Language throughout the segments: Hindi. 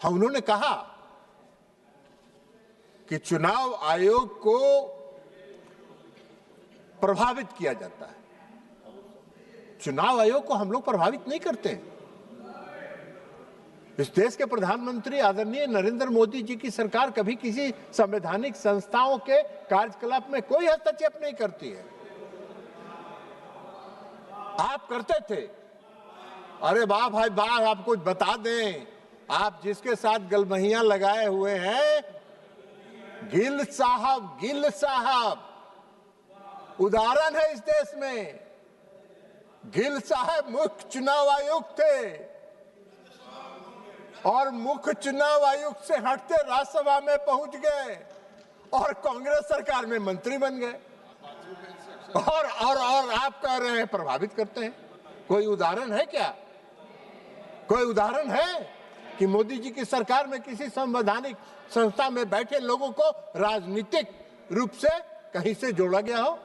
हाँ, उन्होंने कहा कि चुनाव आयोग को प्रभावित किया जाता है। चुनाव आयोग को हम लोग प्रभावित नहीं करते हैं। इस देश के प्रधानमंत्री आदरणीय नरेंद्र मोदी जी की सरकार कभी किसी संवैधानिक संस्थाओं के कार्यकलाप में कोई हस्तक्षेप नहीं करती है। आप करते थे। अरे वाह भाई वाह, आप कुछ बता दें। आप जिसके साथ गलमहियां लगाए हुए हैं, गिल साहब उदाहरण है इस देश में। गिल साहब मुख्य चुनाव आयुक्त थे और मुख्य चुनाव आयुक्त से हटते राज्यसभा में पहुंच गए और कांग्रेस सरकार में मंत्री बन गए। और आप कह रहे हैं प्रभावित करते हैं। कोई उदाहरण है क्या? कोई उदाहरण है कि मोदी जी की सरकार में किसी संवैधानिक संस्था में बैठे लोगों को राजनीतिक रूप से कहीं से जोड़ा गया हो?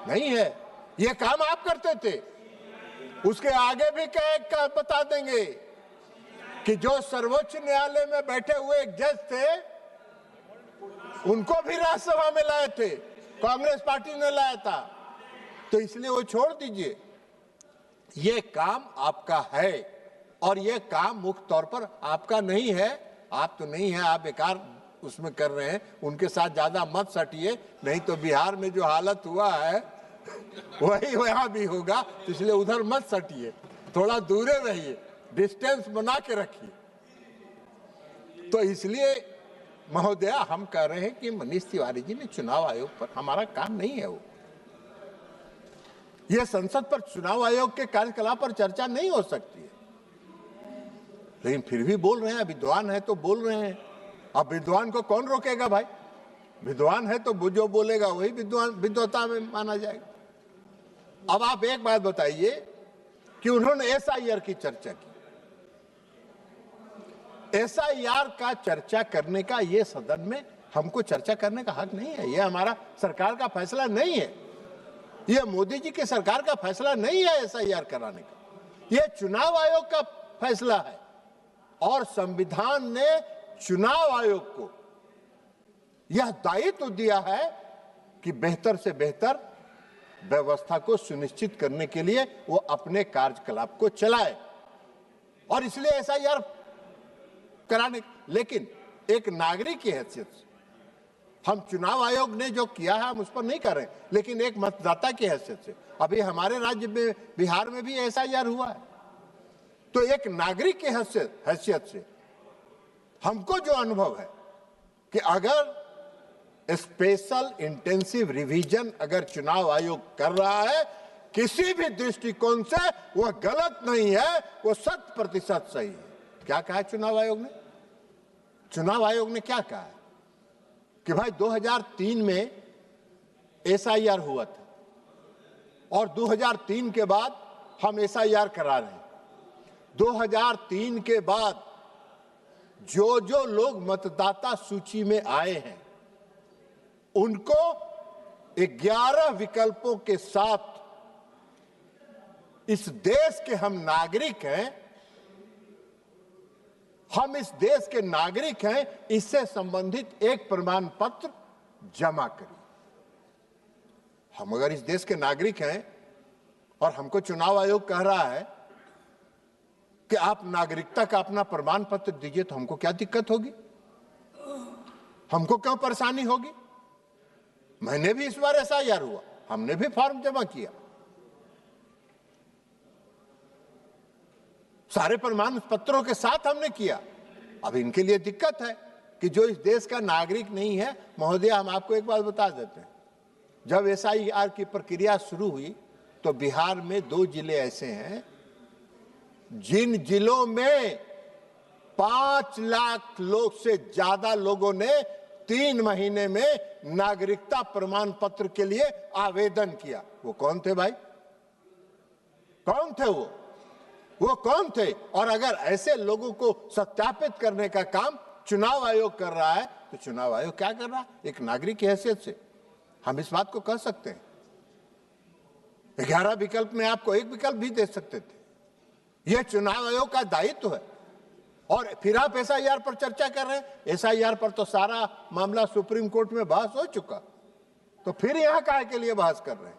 नहीं है। ये काम आप करते थे। उसके आगे भी क्या बता देंगे कि जो सर्वोच्च न्यायालय में बैठे हुए एक जज थे, उनको भी राज्यसभा में लाए थे, कांग्रेस पार्टी ने लाया था। तो इसलिए वो छोड़ दीजिए। ये काम आपका है और ये काम मुख्य तौर पर आपका नहीं है। आप तो नहीं है, आप बेकार उसमें कर रहे हैं। उनके साथ ज्यादा मत सटिए, नहीं तो बिहार में जो हालत हुआ है वही वहां भी होगा। इसलिए उधर मत सटिए, थोड़ा दूर रहिए, डिस्टेंस बना के रखिए। तो इसलिए महोदया, हम कह रहे हैं कि मनीष तिवारी जी ने चुनाव आयोग पर, हमारा काम नहीं है वो। यह संसद पर चुनाव आयोग के कार्यकलाप पर चर्चा नहीं हो सकती है, लेकिन फिर भी बोल रहे हैं। विद्वान है तो बोल रहे हैं। अब विद्वान को कौन रोकेगा भाई? विद्वान है तो जो बोलेगा वही विद्वता में माना जाएगा। अब आप एक बात बताइए कि उन्होंने एसआईआर की चर्चा की। एसआईआर का चर्चा करने का ये सदन में हमको चर्चा करने का हक नहीं है। ये हमारा सरकार का फैसला नहीं है। ये मोदी जी की सरकार का फैसला नहीं है एसआईआर कराने का। ये चुनाव आयोग का फैसला है और संविधान ने चुनाव आयोग को यह दायित्व दिया है कि बेहतर से बेहतर व्यवस्था को सुनिश्चित करने के लिए वो अपने कार्यकलाप को चलाए और इसलिए एसआईआर कराने। लेकिन एक नागरिक की हैसियत से हम चुनाव आयोग ने जो किया है हम उस पर नहीं कर रहे, लेकिन एक मतदाता की हैसियत से अभी हमारे राज्य में बिहार में भी एसआईआर हुआ है। तो एक नागरिक की हैसियत से हमको जो अनुभव है कि अगर स्पेशल इंटेंसिव रिवीजन अगर चुनाव आयोग कर रहा है किसी भी दृष्टिकोण से, वह गलत नहीं है, वो 100% सही है। क्या कहा चुनाव आयोग ने? चुनाव आयोग ने क्या कहा कि भाई 2003 में एसआईआर हुआ था और 2003 के बाद हम एसआईआर करा रहे हैं। 2003 के बाद जो लोग मतदाता सूची में आए हैं उनको 11 विकल्पों के साथ इस देश के हम नागरिक हैं, हम इस देश के नागरिक हैं, इससे संबंधित एक प्रमाण पत्र जमा करिए। हम अगर इस देश के नागरिक हैं और हमको चुनाव आयोग कह रहा है कि आप नागरिकता का अपना प्रमाण पत्र दीजिए, तो हमको क्या दिक्कत होगी? हमको क्यों परेशानी होगी? मैंने भी इस बार एसआईआर हुआ, हमने भी फॉर्म जमा किया, सारे प्रमाण पत्रों के साथ हमने किया। अब इनके लिए दिक्कत है कि जो इस देश का नागरिक नहीं है। महोदय, हम आपको एक बात बता देते हैं, जब एसआईआर की प्रक्रिया शुरू हुई तो बिहार में 2 जिले ऐसे हैं जिन जिलों में 5 लाख लोग से ज्यादा लोगों ने 3 महीने में नागरिकता प्रमाण पत्र के लिए आवेदन किया। वो कौन थे भाई? कौन थे वो कौन थे? और अगर ऐसे लोगों को सत्यापित करने का काम चुनाव आयोग कर रहा है तो चुनाव आयोग क्या कर रहा है? एक नागरिक की हैसियत से हम इस बात को कह सकते हैं। 11 विकल्प में आपको एक विकल्प भी दे सकते थे। यह चुनाव आयोग का दायित्व है और फिर आप एसआईआर पर चर्चा कर रहे हैं। एसआईआर पर तो सारा मामला सुप्रीम कोर्ट में बहस हो चुका, तो फिर यहां काहे के लिए बहस कर रहे हैं?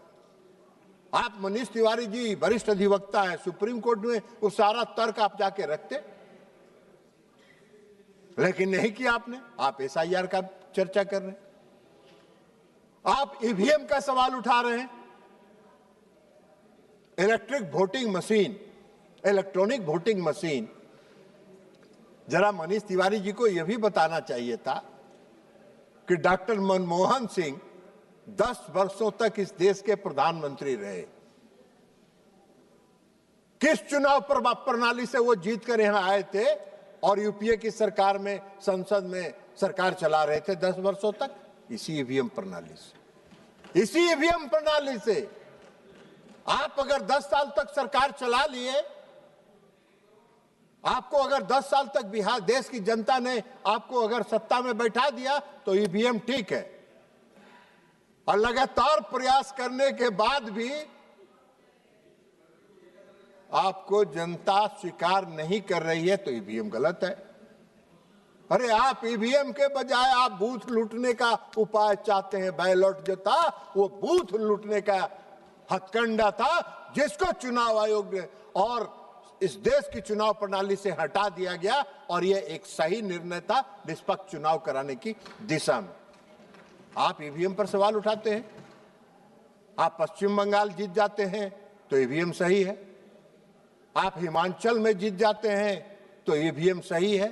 आप मनीष तिवारी जी वरिष्ठ अधिवक्ता हैं, सुप्रीम कोर्ट में वो सारा तर्क आप जाके रखते, लेकिन नहीं किया आपने। आप एसआईआर का चर्चा कर रहे हैं, आप ईवीएम का सवाल उठा रहे हैं। Electric voting machine, electronic voting machine, जरा मनीष तिवारी जी को यह भी बताना चाहिए था कि डॉक्टर मनमोहन सिंह 10 वर्षों तक इस देश के प्रधानमंत्री रहे। किस चुनाव प्रणाली से वो जीत कर यहां आए थे और यूपीए की सरकार में, संसद में सरकार चला रहे थे 10 वर्षों तक? इसी ईवीएम प्रणाली से, इसी ईवीएम प्रणाली से। आप अगर 10 साल तक सरकार चला लिए, आपको अगर 10 साल तक बिहार देश की जनता ने आपको अगर सत्ता में बैठा दिया तो ईवीएम ठीक है, और लगातार प्रयास करने के बाद भी आपको जनता स्वीकार नहीं कर रही है तो ईवीएम गलत है। अरे आप ईवीएम के बजाय आप बूथ लूटने का उपाय चाहते हैं। बैलेट जो था वो बूथ लूटने का हथकंडा था, जिसको चुनाव आयोग ने और इस देश की चुनाव प्रणाली से हटा दिया गया, और यह एक सही निर्णय था निष्पक्ष चुनाव कराने की दिशा में। आप ईवीएम पर सवाल उठाते हैं। आप पश्चिम बंगाल जीत जाते हैं तो ईवीएम सही है, आप हिमाचल में जीत जाते हैं तो ईवीएम सही है,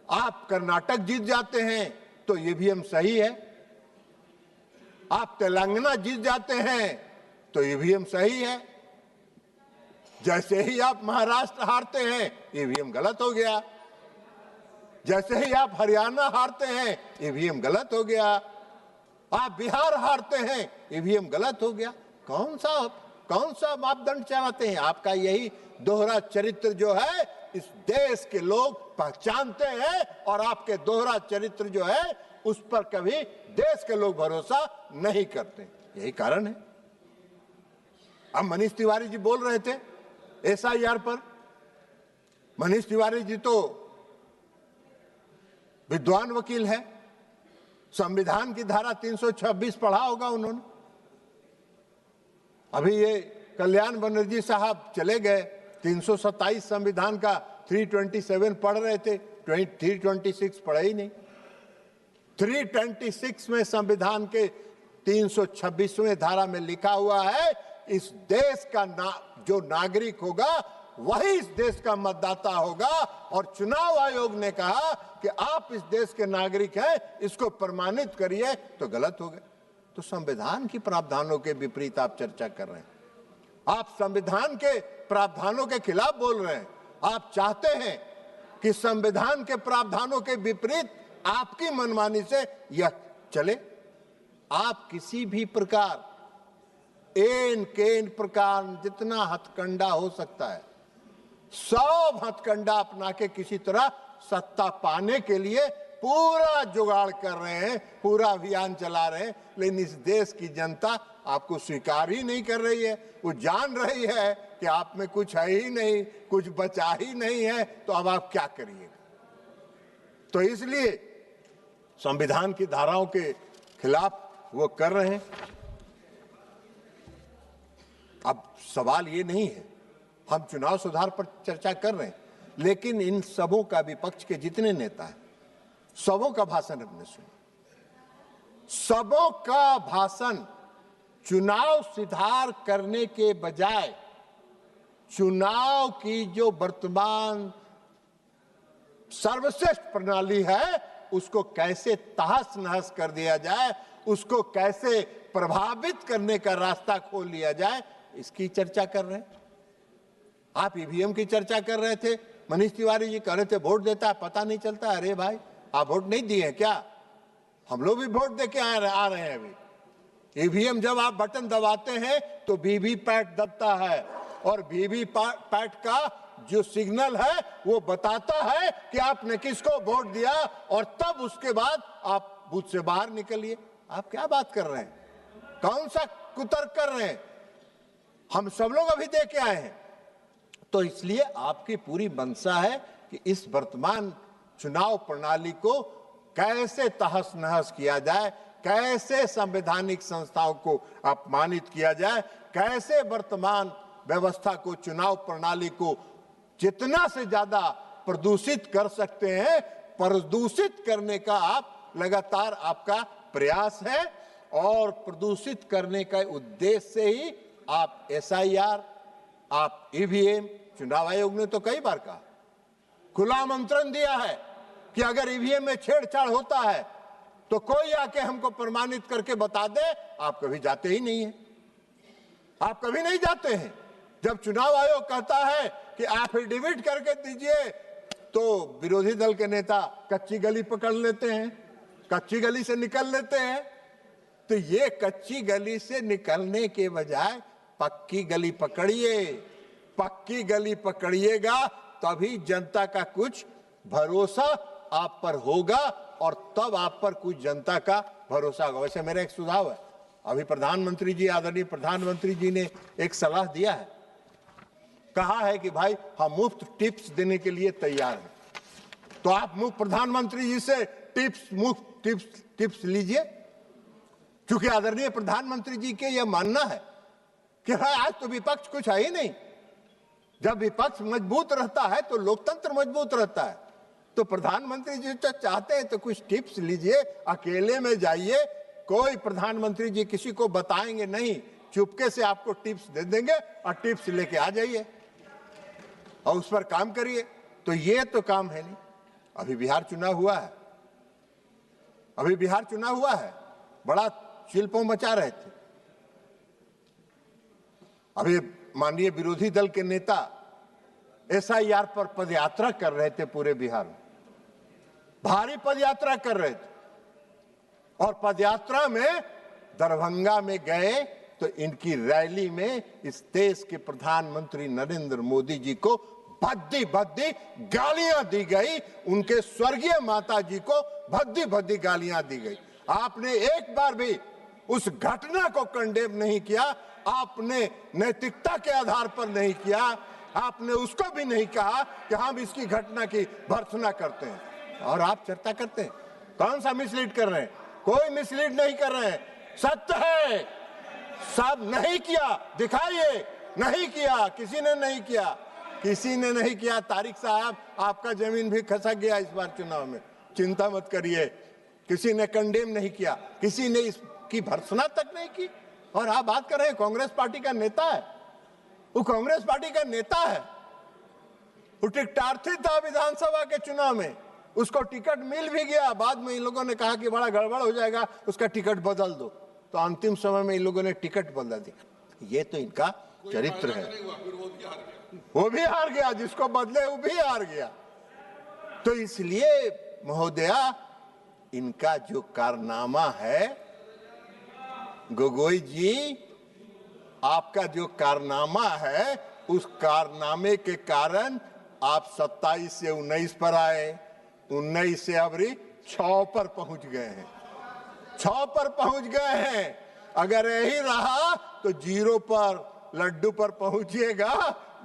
आप कर्नाटक जीत जाते हैं तो ईवीएम सही है, आप तेलंगाना जीत जाते हैं तो ईवीएम सही है। जैसे ही आप महाराष्ट्र हारते हैं ईवीएम गलत हो गया, जैसे ही आप हरियाणा हारते हैं ईवीएम गलत हो गया, आप बिहार हारते हैं ईवीएम गलत हो गया। कौन सा मापदंड चलाते हैं? आपका यही दोहरा चरित्र जो है इस देश के लोग पहचानते हैं, और आपके दोहरा चरित्र जो है उस पर कभी देश के लोग भरोसा नहीं करते। यही कारण है। अब मनीष तिवारी जी बोल रहे थे एसआईआर पर। मनीष तिवारी जी तो विद्वान वकील है, संविधान की धारा 326 पढ़ा होगा उन्होंने। अभी ये कल्याण बनर्जी साहब चले गए, 327 संविधान का 327 पढ़ रहे थे, 326 पढ़े ही नहीं। 326 में संविधान के 326वें धारा में लिखा हुआ है, इस देश का जो नागरिक होगा वही इस देश का मतदाता होगा, और चुनाव आयोग ने कहा कि आप इस देश के नागरिक हैं, इसको प्रमाणित करिए, तो गलत हो गए। तो संविधान की प्रावधानों के विपरीत आप चर्चा कर रहे हैं, आप संविधान के प्रावधानों के खिलाफ बोल रहे हैं। आप चाहते हैं कि संविधान के प्रावधानों के विपरीत आपकी मनमानी से यह चले। आप किसी भी प्रकार, एन केन प्रकार, जितना हथकंडा हो सकता है सब हथकंडा अपना के किसी तरह सत्ता पाने के लिए पूरा जुगाड़ कर रहे हैं, पूरा अभियान चला रहे हैं। लेकिन इस देश की जनता आपको स्वीकार ही नहीं कर रही है। वो जान रही है कि आप में कुछ है ही नहीं, कुछ बचा ही नहीं है, तो अब आप क्या करिएगा? तो इसलिए संविधान की धाराओं के खिलाफ वो कर रहे हैं। अब सवाल ये नहीं है, हम चुनाव सुधार पर चर्चा कर रहे हैं, लेकिन इन सबों का, विपक्ष के जितने नेता हैं, सबों का भाषण हमने सुना। सबों का भाषण चुनाव सुधार करने के बजाय चुनाव की जो वर्तमान सर्वश्रेष्ठ प्रणाली है उसको कैसे तहस नहस कर दिया जाए, उसको कैसे प्रभावित करने का रास्ता खोल लिया जाए, इसकी चर्चा कर रहे हैं। आप ईवीएम की चर्चा कर रहे थे, मनीष तिवारी जी कह रहे थे वोट देता है पता नहीं चलता। अरे भाई, आप वोट नहीं दिए क्या? हम लोग भी वोट दे के आ रहे हैं अभी। ईवीएम जब आप बटन दबाते हैं तो वीवीपैट दबता है, और वीवीपैट का जो सिग्नल है वो बताता है कि आपने किसको वोट दिया, और तब उसके बाद आप बूथ से बाहर निकलिए। आप क्या बात कर रहे हैं? कौन सा कुतर्क कर रहे हैं? हम सब लोग अभी दे के आए हैं। तो इसलिए आपकी पूरी मंशा है कि इस वर्तमान चुनाव प्रणाली को कैसे तहस नहस किया जाए, कैसे संवैधानिक संस्थाओं को अपमानित किया जाए, कैसे वर्तमान व्यवस्था को, चुनाव प्रणाली को जितना से ज्यादा प्रदूषित कर सकते हैं, प्रदूषित करने का आप लगातार आपका प्रयास है। और प्रदूषित करने का उद्देश्य से ही आप SIR, आप EVM, चुनाव आयोग ने तो कई बार कहा, खुला आमंत्रण दिया है कि अगर EVM में छेड़छाड़ होता है तो कोई आके हमको प्रमाणित करके बता दे। आप कभी जाते ही नहीं है, आप कभी नहीं जाते हैं। जब चुनाव आयोग कहता है कि एफिडेविट करके दीजिए, तो विरोधी दल के नेता कच्ची गली पकड़ लेते हैं, कच्ची गली से निकल लेते हैं। तो ये कच्ची गली से निकलने के बजाय पक्की गली पकड़िए, पक्की गली पकड़िएगा तभी जनता का कुछ भरोसा आप पर होगा और तब आप पर कुछ जनता का भरोसा होगा। वैसे मेरा एक सुझाव है, अभी प्रधानमंत्री जी, आदरणीय प्रधानमंत्री जी ने एक सलाह दिया है, कहा है कि भाई हम मुफ्त टिप्स देने के लिए तैयार हैं। तो आप मुफ्त प्रधानमंत्री जी से मुफ्त टिप्स लीजिए, क्योंकि आदरणीय प्रधानमंत्री जी के यह मानना है कि भाई आज तो विपक्ष कुछ है ही नहीं। जब विपक्ष मजबूत रहता है तो लोकतंत्र मजबूत रहता है। तो प्रधानमंत्री जी तो चाहते हैं तो कुछ टिप्स लीजिए, अकेले में जाइए, कोई प्रधानमंत्री जी किसी को बताएंगे नहीं, चुपके से आपको टिप्स दे देंगे और टिप्स लेके आ जाइए और उस पर काम करिए। तो ये तो काम है नहीं। अभी बिहार चुनाव हुआ है, अभी बिहार चुनाव हुआ है, बड़ा चिल्पों मचा रहे थे। अभी माननीय विरोधी दल के नेता SIR पर पदयात्रा कर रहे थे, पूरे बिहार में भारी पदयात्रा कर रहे थे। और पदयात्रा में दरभंगा में गए तो इनकी रैली में इस देश के प्रधानमंत्री नरेंद्र मोदी जी को भद्दी भद्दी गालियां दी गई, उनके स्वर्गीय माता जी को भद्दी भद्दी गालियां दी गई। आपने एक बार भी उस घटना को कंडेम नहीं किया, आपने नैतिकता के आधार पर नहीं किया, आपने उसको भी नहीं कहा कि हम इसकी घटना की भर्त्सना करते हैं। और आप चर्चा करते हैं, कौन सा मिसलीड कर रहे हैं? कोई मिसलीड नहीं कर रहे हैं, सत्य है, सब नहीं किया, दिखाइए, नहीं किया, किसी ने नहीं किया, किसी ने नहीं किया। तारिक साहब, आपका जमीन भी खसक गया इस बार चुनाव में, चिंता मत करिए, किसी ने कंडेम नहीं किया, किसी ने इसकी भर्त्सना तक नहीं की। और आप बात कर रहे हैं, कांग्रेस पार्टी का नेता है, वो कांग्रेस पार्टी का नेता है, वो टिकटार्थी था विधानसभा के चुनाव में, उसको टिकट मिल भी गया, बाद में इन लोगों ने कहा कि बड़ा गड़बड़ हो जाएगा, उसका टिकट बदल दो, तो अंतिम समय में इन लोगों ने टिकट बदल दी। ये तो इनका चरित्र है। वो भी हार गया, जिसको बदले वो भी हार गया। तो इसलिए महोदया, इनका जो कारनामा है, गोगोई जी, आपका जो कारनामा है, उस कारनामे के कारण आप 27 से 19 पर आए, 19 से अबरी 6 पर पहुंच गए हैं, 6 पर पहुंच गए हैं। अगर यही रहा तो 0 पर, लड्डू पर पहुंचिएगा,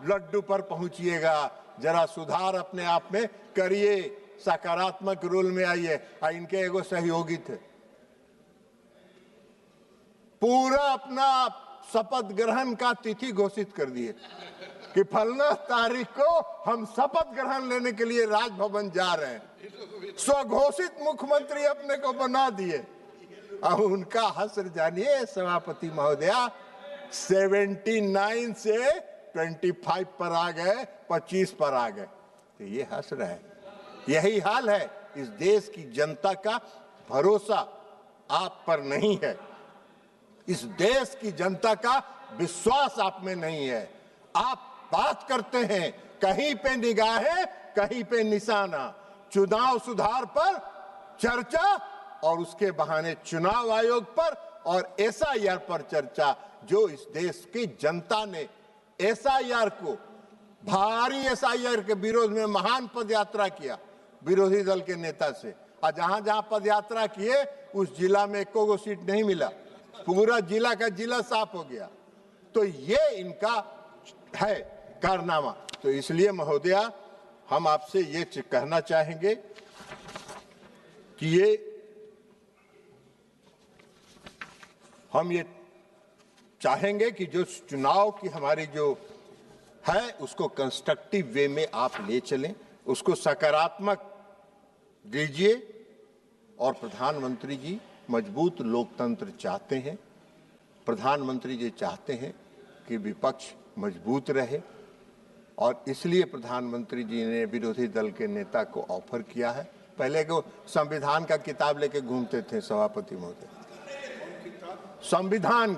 लड्डू पर पहुंचिएगा। जरा सुधार अपने आप में करिए, सकारात्मक रोल में आइए। इनके एगो सहयोगी थे, पूरा अपना शपथ ग्रहण का तिथि घोषित कर दिए कि फलना तारीख को हम शपथ ग्रहण लेने के लिए राजभवन जा रहे हैं। स्वघोषित मुख्यमंत्री अपने को बना दिए। अब उनका हश्र जानिए सभापति महोदया, 79 से 25 पर आ गए, 25 पर आ गए। तो ये हश्र है, यही हाल है। इस देश की जनता का भरोसा आप पर नहीं है, इस देश की जनता का विश्वास आप में नहीं है। आप बात करते हैं, कहीं पे निगाहें, कहीं पे निशाना, चुनाव सुधार पर चर्चा और उसके बहाने चुनाव आयोग पर और SIR पर चर्चा। जो इस देश की जनता ने SIR को, भारी SIR के विरोध में महान पदयात्रा किया विरोधी दल के नेता से, और जहां जहां पदयात्रा किए उस जिला में एको गो सीट नहीं मिला, पूरा जिला का जिला साफ हो गया। तो ये इनका है कारनामा। तो इसलिए महोदया, हम आपसे ये कहना चाहेंगे कि हम ये चाहेंगे कि जो चुनाव की हमारी जो है उसको कंस्ट्रक्टिव वे में आप ले चलें, उसको सकारात्मक दीजिए। और प्रधानमंत्री जी मजबूत लोकतंत्र चाहते हैं, प्रधानमंत्री जी चाहते हैं कि विपक्ष मजबूत रहे, और इसलिए प्रधानमंत्री जी ने विरोधी दल के नेता को ऑफर किया है। पहले को संविधान का किताब लेके घूमते थे सभापति महोदय, संविधान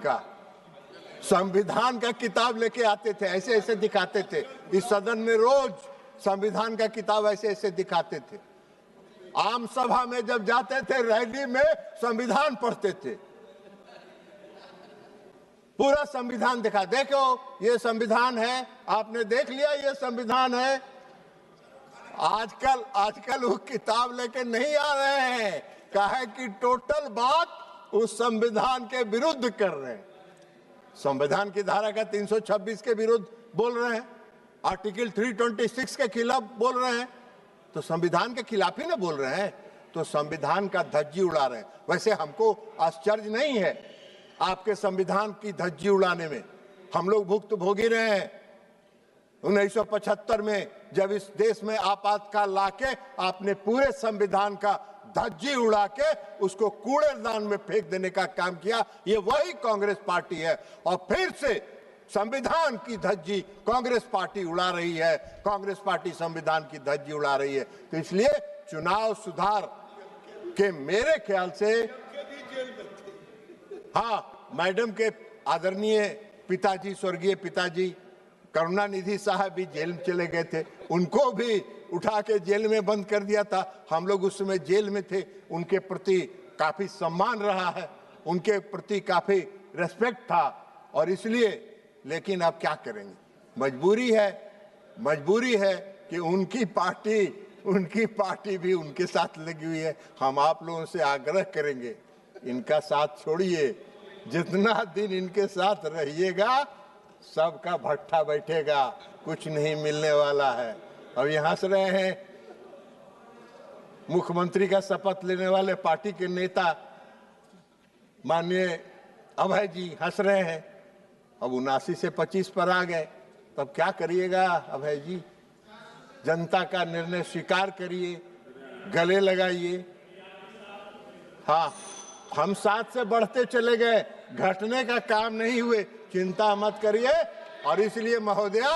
का किताब लेके आते थे, ऐसे ऐसे दिखाते थे। इस सदन में रोज संविधान का किताब ऐसे ऐसे दिखाते थे। आम सभा में जब जाते थे, रैली में संविधान पढ़ते थे, पूरा संविधान दिखा, देखो ये संविधान है, आपने देख लिया ये संविधान है। आजकल वो किताब लेके नहीं आ रहे हैं, कहे कि टोटल बात उस संविधान के विरुद्ध कर रहे हैं। संविधान की धारा का 326 के विरुद्ध बोल रहे हैं, आर्टिकल 326 के खिलाफ बोल रहे हैं, तो संविधान के खिलाफ ही ना बोल रहे हैं, तो संविधान का धज्जी उड़ा रहे हैं। वैसे हमको आश्चर्य नहीं है आपके संविधान की धज्जी उड़ाने में, हम लोग भुक्तभोगी रहे हैं। 1975 में जब इस देश में आपातकाल लाके आपने पूरे संविधान का धज्जी उड़ा के उसको कूड़ेदान में फेंक देने का काम किया, ये वही कांग्रेस पार्टी है। और फिर से संविधान की धज्जी कांग्रेस पार्टी उड़ा रही है, कांग्रेस पार्टी संविधान की धज्जी उड़ा रही है। तो इसलिए चुनाव सुधार के मेरे ख्याल से, हाँ, मैडम के आदरणीय पिताजी, स्वर्गीय पिताजी करुणानिधि साहब भी जेल में चले गए थे, उनको भी उठा के जेल में बंद कर दिया था। हम लोग उस समय जेल में थे, उनके प्रति काफी सम्मान रहा है, उनके प्रति काफी रेस्पेक्ट था, और इसलिए, लेकिन अब क्या करेंगे, मजबूरी है कि उनकी पार्टी भी उनके साथ लगी हुई है। हम आप लोगों से आग्रह करेंगे, इनका साथ छोड़िए, जितना दिन इनके साथ रहिएगा सबका भट्ठा बैठेगा, कुछ नहीं मिलने वाला है। अब ये हंस रहे हैं, मुख्यमंत्री का शपथ लेने वाले पार्टी के नेता माननीय अभय जी हंस रहे हैं, अब 79 से 25 पर आ गए, तब क्या करिएगा अभय जी? जनता का निर्णय स्वीकार करिए, गले लगाइए। हाँ, हम 7 से बढ़ते चले गए, घटने का काम नहीं हुए, चिंता मत करिए। और इसलिए महोदया,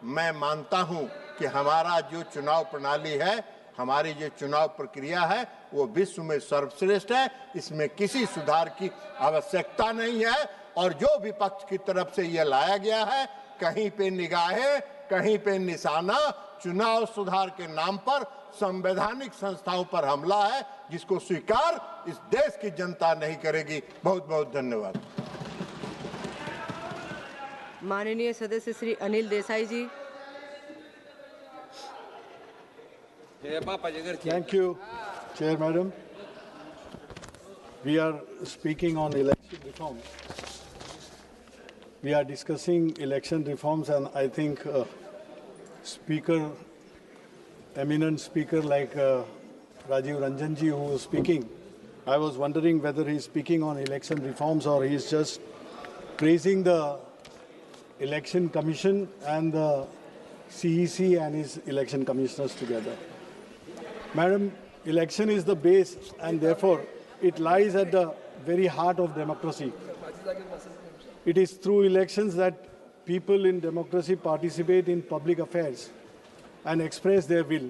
मैं मानता हूं कि हमारा जो चुनाव प्रणाली है, हमारी जो चुनाव प्रक्रिया है, वो विश्व में सर्वश्रेष्ठ है, इसमें किसी सुधार की आवश्यकता नहीं है। और जो विपक्ष की तरफ से ये लाया गया है, कहीं पे निगाहें, कहीं पे निशाना, चुनाव सुधार के नाम पर संवैधानिक संस्थाओं पर हमला है, जिसको स्वीकार इस देश की जनता नहीं करेगी। बहुत बहुत धन्यवाद। माननीय सदस्य श्री अनिल देसाई जी। Thank you, Chair Madam. We are speaking on election reforms. We are discussing election reforms, and I think eminent speaker like Rajiv Ranjan ji, who was speaking, I was wondering whether he is speaking on election reforms or he is just praising the Election Commission and the CEC and his election commissioners together. Madam, election is the base, and therefore it lies at the very heart of democracy. It is through elections that people in democracy participate in public affairs and express their will.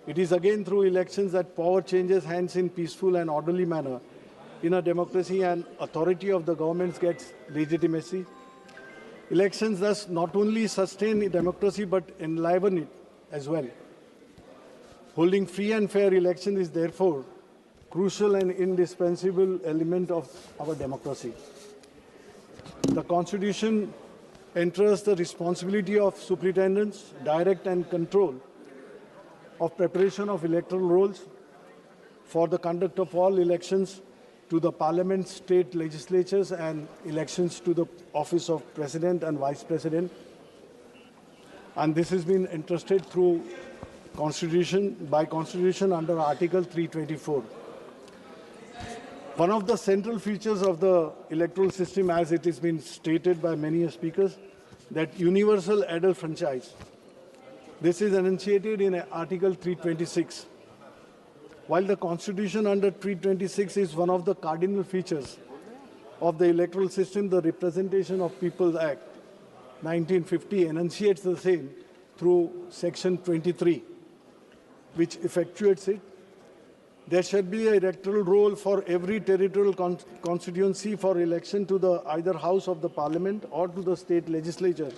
It is again through elections that power changes hands in peaceful and orderly manner. In a democracy, and authority of the governments gets legitimacy. Elections thus not only sustain democracy but enliven it as well. Holding free and fair elections is therefore crucial and indispensable element of our democracy. The Constitution entrusts the responsibility of superintendents, direct and control of preparation of electoral rolls for the conduct of all elections to the Parliament, state legislatures, and elections to the office of President and Vice President. And this has been entrusted through Constitution under Article 324. One of the central features of the electoral system, as it has been stated by many speakers, that universal adult franchise. This is enunciated in Article 326. While the Constitution under 326 is one of the cardinal features of the electoral system, the Representation of People's Act 1950 enunciates the same through Section 23, which effectuates it. There shall be an electoral roll for every territorial constituency for election to the either House of the Parliament or to the state legislature